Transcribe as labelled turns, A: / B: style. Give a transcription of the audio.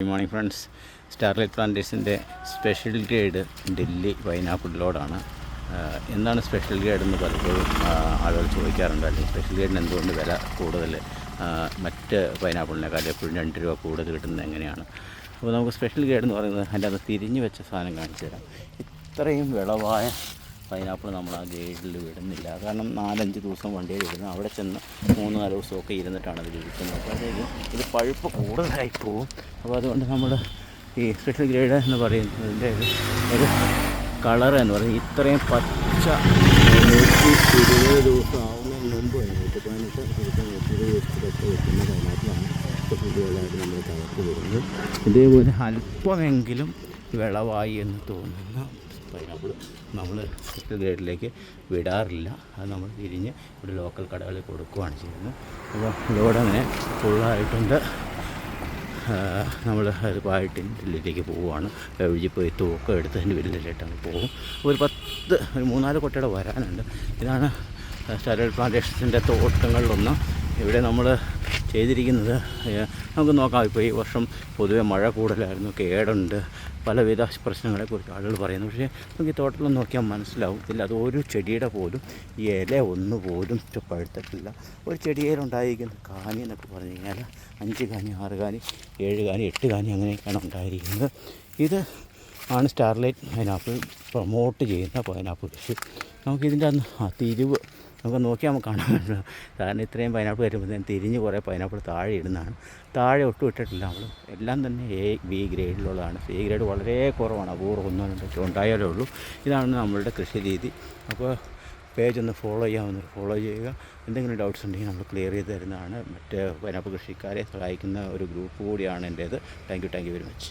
A: Good morning friends. Starlight പ്ലാന്റേഴ്സിൻ്റെ special grade Delhi pineapple ലോഡാണ്. എന്താണ് സ്പെഷ്യൽ ഗ്രേഡ് എന്ന് പലപ്പോഴും ആളുകൾ ചോദിക്കാറുണ്ട്. അല്ലെങ്കിൽ സ്പെഷ്യൽ ഗ്രേഡിന് എന്തുകൊണ്ട് വില കൂടുതൽ, മറ്റ് പൈനാപ്പിളിനേക്കാൾ എപ്പോഴും 2 രൂപ കൂടുതൽ കിട്ടുന്നത് എങ്ങനെയാണ്? അപ്പോൾ നമുക്ക് സ്പെഷ്യൽ ഗ്രേഡ് എന്ന് പറയുന്നത് അതിൻ്റെ അത് തിരിഞ്ഞു വെച്ച സാധനം കാണിച്ചു തരാം. ഇത്രയും വിളവായ പൈനാപ്പിൾ നമ്മൾ ആ ഗ്രേഡിൽ വിടുന്നില്ല. കാരണം 4-5 ദിവസം വണ്ടിയിൽ ഇടുന്നത്, അവിടെ ചെന്ന് 3-4 ദിവസമൊക്കെ ഇരുന്നിട്ടാണ് അത് വിൽക്കുന്നത്. അപ്പോഴത്തേക്കും ഇത് പഴുപ്പ് കൂടുതലായി പോകും. അപ്പോൾ അതുകൊണ്ട് നമ്മൾ ഈ സ്പെഷ്യൽ ഗ്രേഡ് എന്ന് പറയുന്നതിൻ്റെ ഒരു കളർ എന്ന് പറയുന്നത് ഇത്രയും പച്ച 120 ദിവസം ആവുന്നതിന് മുമ്പ് 118 ദിവസത്തിലൊക്കെ വെക്കുന്ന പൈനാപ്പിളാണ് സ്പെഷ്യൽ ഗ്രേഡായിട്ട് നമ്മൾ തകർത്ത് വരുന്നത്. ഇതേപോലെ അല്പമെങ്കിലും വിളവായി എന്ന് തോന്നുന്ന പൈനാപ്പിൾ നമ്മൾ സ്പെഷ്യൽ ഗ്രേഡിലേക്ക് വിടാറില്ല. അത് നമ്മൾ തിരിഞ്ഞ് ഇവിടെ ലോക്കൽ കടകളിൽ കൊടുക്കുകയാണ് ചെയ്യുന്നത്. അപ്പോൾ ലോഡ് അങ്ങനെ ഫുള്ളായിട്ടുണ്ട്. നമ്മൾ അത് പായിട്ട് ഡൽഹിയിലേക്ക് പോവുകയാണ്. പോയി തൂക്കം എടുത്തതിൻ്റെ വലിയിലേട്ടാണ് പോകും. ഒരു 3-4 കൊട്ടയുടെ വരാനുണ്ട്. ഇതാണ് സ്റ്റാർലൈറ്റ് പ്ലാന്റേഷൻസിൻ്റെ തോട്ടങ്ങളിലൊന്ന്. ഇവിടെ നമ്മൾ ചെയ്തിരിക്കുന്നത് നമുക്ക് നോക്കാം. ഇപ്പോൾ ഈ വർഷം പൊതുവെ മഴ കൂടുതലായിരുന്നു, കേടുണ്ട്, പലവിധ പ്രശ്നങ്ങളെക്കുറിച്ച് ആളുകൾ പറയുന്നു. പക്ഷേ നമുക്ക് ഈ തോട്ടത്തിലൊന്ന് നോക്കിയാൽ മനസ്സിലാവും. ഇല്ല, അത് ഒരു ചെടിയുടെ പോലും ഈ ഇല ഒന്നുപോലും പഴുത്തിട്ടില്ല. ഒരു ചെടിയിലുണ്ടായിരിക്കുന്ന കാനി എന്നൊക്കെ പറഞ്ഞു കഴിഞ്ഞാൽ 5 കാനി, 6 കാനി, 7 കാനി, 8 കാനി അങ്ങനെയൊക്കെയാണ് ഉണ്ടായിരിക്കുന്നത്. ഇത് ആണ് സ്റ്റാർലൈറ്റ് പൈനാപ്പിൾ പ്രൊമോട്ട് ചെയ്യുന്ന പൈനാപ്പിൾ കൃഷി. നമുക്കിതിൻ്റെ തിരിവ് നമുക്ക് നോക്കിയാൽ നമുക്ക് കാണാൻ പറ്റില്ല. കാരണം ഇത്രയും പൈനാപ്പിൾ വരുമ്പോഴത്തേക്കും തിരിഞ്ഞ് കുറേ പൈനാപ്പിൾ താഴെ ഇടുന്നതാണ്. താഴെ ഒട്ടും ഇട്ടിട്ടില്ല. നമ്മൾ എല്ലാം തന്നെ A-B ഗ്രേഡിലുള്ളതാണ്. C ഗ്രേഡ് വളരെ കുറവാണ്. അപൂർവം 1-2 ഉണ്ടായാലേ ഉള്ളൂ. ഇതാണ് നമ്മളുടെ കൃഷി രീതി. അപ്പോൾ പേജ് ഒന്ന് ഫോളോ ചെയ്യുക. എന്തെങ്കിലും ഡൗട്ട്സ് ഉണ്ടെങ്കിൽ നമ്മൾ ക്ലിയർ ചെയ്ത് തരുന്നതാണ്. മറ്റ് പൈനാപ്പിൾ കൃഷിക്കാരെ സഹായിക്കുന്ന ഒരു ഗ്രൂപ്പ് കൂടിയാണ് എൻ്റേത്. Thank you very much.